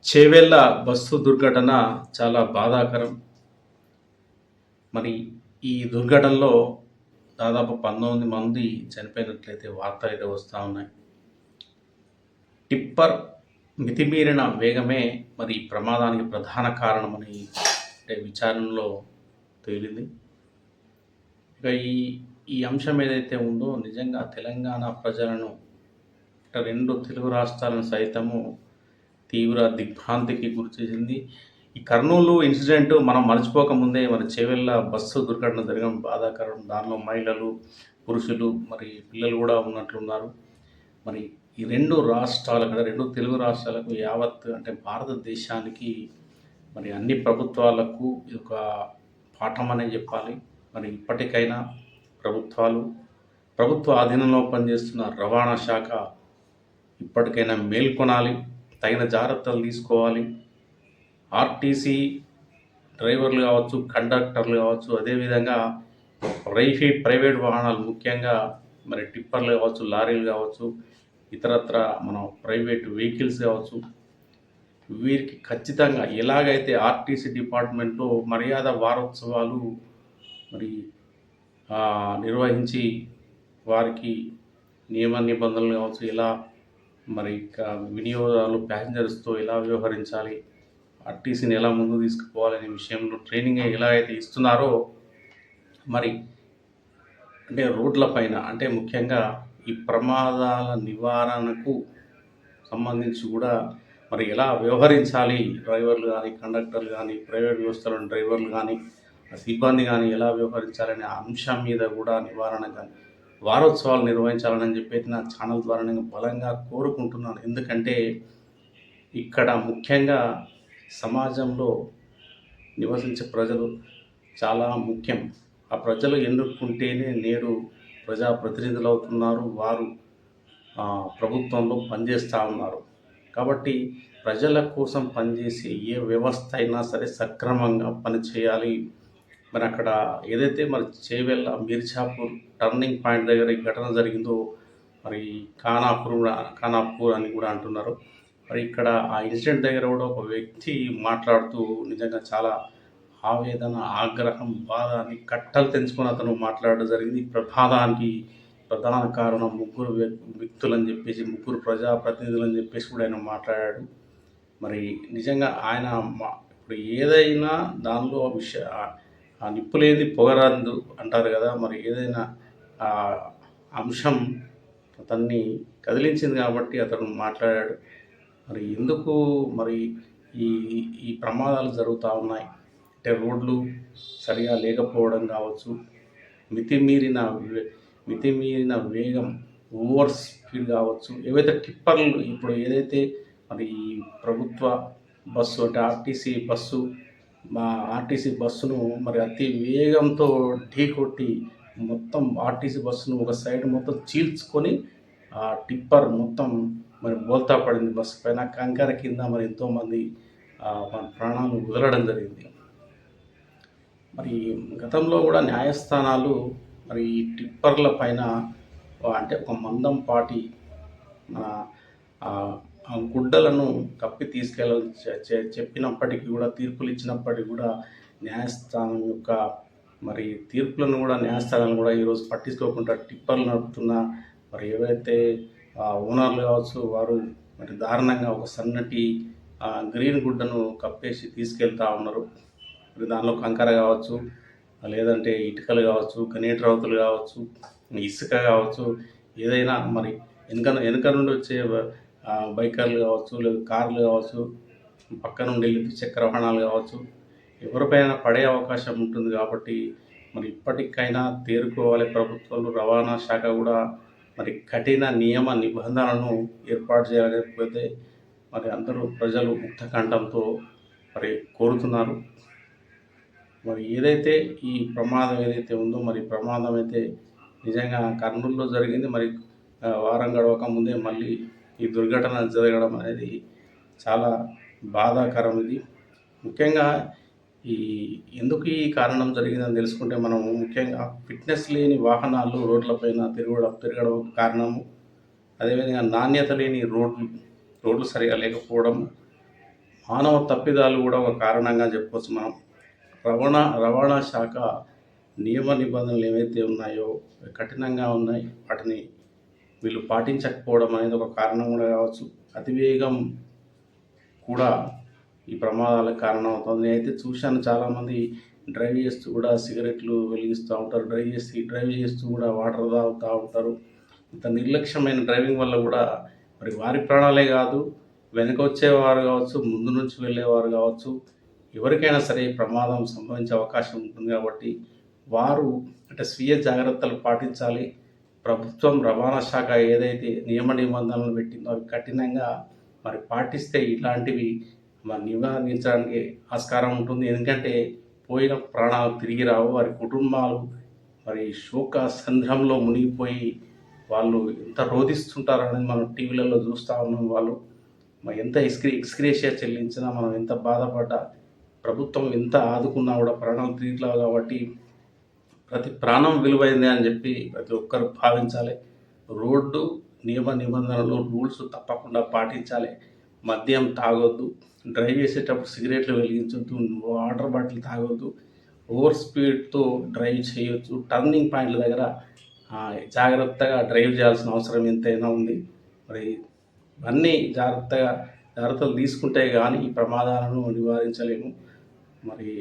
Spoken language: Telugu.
చేవెళ్ళ బస్సు దుర్ఘటన చాలా బాధాకరం. మరి ఈ దుర్ఘటనలో దాదాపు 19 మంది చనిపోయినట్లయితే వార్తలైతే వస్తా ఉన్నాయి. టిప్పర్ మితిమీరిన వేగమే మరి ఈ ప్రమాదానికి ప్రధాన కారణమని విచారణలో తేలింది. ఇక ఈ ఈ అంశం ఏదైతే ఉందో నిజంగా తెలంగాణ ప్రజలను, 2 తెలుగు రాష్ట్రాలను సైతము తీవ్ర దిగ్భ్రాంతికి గురిచేసింది. ఈ కర్నూలు ఇన్సిడెంట్ మనం మర్చిపోకముందే మరి చేవెళ్ళ బస్సు దుర్ఘటన జరగడం బాధాకరం. దానిలో మహిళలు, పురుషులు, మరి పిల్లలు కూడా ఉన్నట్లున్నారు. మరి ఈ 2 రాష్ట్రాలకు, 2 తెలుగు రాష్ట్రాలకు, యావత్ అంటే భారతదేశానికి, మరి అన్ని ప్రభుత్వాలకు ఇది ఒక పాఠం అనే చెప్పాలి. మరి ఇప్పటికైనా ప్రభుత్వ ఆధీనంలో పనిచేస్తున్న రవాణా శాఖ ఇప్పటికైనా మేల్కొనాలి, తగిన జాగ్రత్తలు తీసుకోవాలి. ఆర్టీసీ డ్రైవర్లు కావచ్చు, కండక్టర్లు కావచ్చు, అదేవిధంగా ప్రైవేట్ వాహనాలు, ముఖ్యంగా మరి టిప్పర్లు కావచ్చు, లారీలు కావచ్చు, ఇతరత్ర మనం ప్రైవేట్ వెహికల్స్ కావచ్చు, వీరికి ఖచ్చితంగా ఎలాగైతే ఆర్టీసీ డిపార్ట్మెంట్లో మర్యాద వారోత్సవాలు మరి నిర్వహించి వారికి నియమ నిబంధనలు కావచ్చు, ఎలా మరి వినియోగాలు ప్యాసింజర్స్తో ఎలా వ్యవహరించాలి, ఆర్టీసీని ఎలా ముందుకు తీసుకుపోవాలనే విషయంలో ట్రైనింగ్ ఎలా అయితే ఇస్తున్నారో, మరి అంటే రోడ్లపైన అంటే ముఖ్యంగా ఈ ప్రమాదాల నివారణకు సంబంధించి కూడా మరి ఎలా వ్యవహరించాలి, డ్రైవర్లు కానీ, కండక్టర్లు కానీ, ప్రైవేట్ వ్యవస్థలోని డ్రైవర్లు కానీ, సిబ్బంది కానీ ఎలా వ్యవహరించాలనే అంశం మీద కూడా నివారణ కానీ వారోత్సవాలు నిర్వహించాలని చెప్పి నా ఛానల్ ద్వారా నేను బలంగా కోరుకుంటున్నాను. ఎందుకంటే ఇక్కడ ముఖ్యంగా సమాజంలో నివసించే ప్రజలు చాలా ముఖ్యం. ఆ ప్రజలు ఎన్నుకుంటేనే నేడు ప్రజాప్రతినిధులు అవుతున్నారు, వారు ప్రభుత్వంలో పనిచేస్తూ ఉన్నారు. కాబట్టి ప్రజల కోసం పనిచేసే ఏ వ్యవస్థ అయినా సరే సక్రమంగా పనిచేయాలి. మరి అక్కడ ఏదైతే మరి చేవెళ్ళ మీర్జాపూర్ టర్నింగ్ పాయింట్ దగ్గర ఈ ఘటన జరిగిందో, మరి ఖానాపూర్ అని కూడా అంటున్నారు. మరి ఇక్కడ ఆ ఇన్సిడెంట్ దగ్గర కూడా ఒక వ్యక్తి మాట్లాడుతూ నిజంగా చాలా ఆవేదన, ఆగ్రహం, బాధ అని కట్టలు తెంచుకొని అతను మాట్లాడడం జరిగింది. ఈ ప్రమాదానికి ప్రధాన కారణం ముగ్గురు వ్యక్తులని చెప్పేసి, ముగ్గురు ప్రజాప్రతినిధులు అని చెప్పేసి కూడా ఆయన మాట్లాడాడు. మరి నిజంగా ఆయన ఇప్పుడు ఏదైనా దానిలో ఆ నిప్పు లేని పొగరాదు అంటారు కదా, మరి ఏదైనా అంశం అతన్ని కదిలించింది కాబట్టి అతను మాట్లాడాడు. మరి ఎందుకు మరి ఈ ఈ ప్రమాదాలు జరుగుతూ ఉన్నాయి అంటే రోడ్లు సరిగా లేకపోవడం కావచ్చు, మితిమీరిన వేగం, ఓవర్ స్పీడ్ కావచ్చు, ఏవైతే టిప్పర్లు ఇప్పుడు ఏదైతే మరి ప్రభుత్వ బస్సు అంటే ఆర్టీసీ బస్సును మరి అతి వేగంతో ఢీకొట్టి మొత్తం ఆర్టీసీ బస్సును ఒక సైడ్ మొత్తం చీల్చుకొని ఆ టిప్పర్ మొత్తం మరి బోల్తా పడింది బస్సు పైన. కంకర కింద మరి ఎంతోమంది మన ప్రాణాలు వదలడం జరిగింది. మరి గతంలో కూడా న్యాయస్థానాలు మరి ఈ టిప్పర్ల పైన అంటే ఒక మందం పాటి గుడ్డలను కప్పి తీసుకెళ్ళాలని చెప్పినప్పటికీ కూడా, తీర్పులు ఇచ్చినప్పటికీ కూడా న్యాయస్థానం యొక్క మరి తీర్పులను కూడా న్యాయస్థానాలు కూడా ఈరోజు పట్టించుకోకుండా టిప్పర్లు నడుపుతున్న మరి ఏవైతే ఓనర్లు కావచ్చు, వారు మరి దారుణంగా ఒక సన్నటి గ్రీన్ గుడ్డను కప్పేసి తీసుకెళ్తూ ఉన్నారు. మరి దానిలో కంకర కావచ్చు, లేదంటే ఇటుకలు కావచ్చు, గనేటు రౌతులు కావచ్చు, ఇసుక కావచ్చు, ఏదైనా మరి వెనుక నుండి వచ్చే బైకర్లు కావచ్చు, లేదా కార్లు కావచ్చు, పక్క నుండి ద్విచక్ర వాహనాలు కావచ్చు, ఎవరిపైన పడే అవకాశం ఉంటుంది. కాబట్టి మరి ఇప్పటికైనా తేరుకోవాలి ప్రభుత్వాలు, రవాణా శాఖ కూడా మరి కఠిన నియమ నిబంధనలను ఏర్పాటు చేయలేకపోతే మరి అందరూ ప్రజలు ముక్తకంఠంతో మరి కోరుతున్నారు. మరి ఏదైతే ఈ ప్రమాదం ఏదైతే ఉందో, మరి ప్రమాదం అయితే నిజంగా కర్నూలులో జరిగింది. మరి వారం గడవక ముందే మళ్ళీ ఈ దుర్ఘటన జరగడం అనేది చాలా బాధాకరం. ఇది ముఖ్యంగా ఎందుకు ఈ కారణం జరిగిందని తెలుసుకుంటే మనము ముఖ్యంగా ఫిట్నెస్ లేని వాహనాలు రోడ్లపైన తిరగడం కారణము, అదేవిధంగా నాణ్యత లేని రోడ్లు సరిగా లేకపోవడం, మానవ తప్పిదాలు కూడా ఒక కారణంగా చెప్పుకోవచ్చు మనం. రవాణా శాఖ నియమ నిబంధనలు ఏవైతే ఉన్నాయో కఠినంగా ఉన్నాయి. వాటిని వీళ్ళు పాటించకపోవడం అనేది ఒక కారణం కూడా కావచ్చు. అతివేగం కూడా ఈ ప్రమాదాలకు కారణమవుతుంది. నేనైతే చూశాను, చాలామంది డ్రైవ్ చేస్తూ కూడా సిగరెట్లు వెలిగిస్తూ ఉంటారు. డ్రైవ్ చేస్తూ కూడా వాటర్ తాగుతూ ఉంటారు. ఇంత నిర్లక్ష్యమైన డ్రైవింగ్ వల్ల కూడా మరి వారి ప్రాణాలే కాదు, వెనక వచ్చేవారు కావచ్చు, ముందు నుంచి వెళ్ళేవారు కావచ్చు, ఎవరికైనా సరే ప్రమాదం సంభవించే అవకాశం ఉంటుంది. కాబట్టి వారు అంటే స్వీయ జాగ్రత్తలు పాటించాలి. ప్రభుత్వం రవాణా శాఖ ఏదైతే నియమ నిబంధనలు పెట్టిందో అవి కఠినంగా మరి పాటిస్తే ఇలాంటివి మరి నివారించడానికి ఆస్కారం ఉంటుంది. ఎందుకంటే పోయిన ప్రాణాలు తిరిగి రావు. వారి కుటుంబాలు మరి శోక సంద్రంలో మునిగిపోయి వాళ్ళు ఎంత రోధిస్తుంటారనేది మనం టీవీలలో చూస్తూ ఉన్నాం. వాళ్ళు మరి ఎంత ఎక్స్గ్రేషియా చెల్లించినా, మనం ఎంత బాధపడ్డా, ప్రభుత్వం ఎంత ఆదుకున్నా కూడా ప్రాణాలు తిరిగి రావు. కాబట్టి ప్రతి ప్రాణం విలువైంది అని చెప్పి ప్రతి ఒక్కరు భావించాలి. రోడ్డు నియమ నిబంధనలు రూల్స్ తప్పకుండా పాటించాలి. మద్యం తాగొద్దు, డ్రైవ్ చేసేటప్పుడు సిగరెట్లు వెలిగించొద్దు, వాటర్ బాటిల్ తాగొద్దు, ఓవర్ స్పీడ్తో డ్రైవ్ చేయొచ్చు. టర్నింగ్ పాయింట్ల దగ్గర జాగ్రత్తగా డ్రైవ్ చేయాల్సిన అవసరం ఎంతైనా ఉంది. మరి ఇవన్నీ జాగ్రత్తలు తీసుకుంటే కానీ ఈ ప్రమాదాలను నివారించలేము. మరి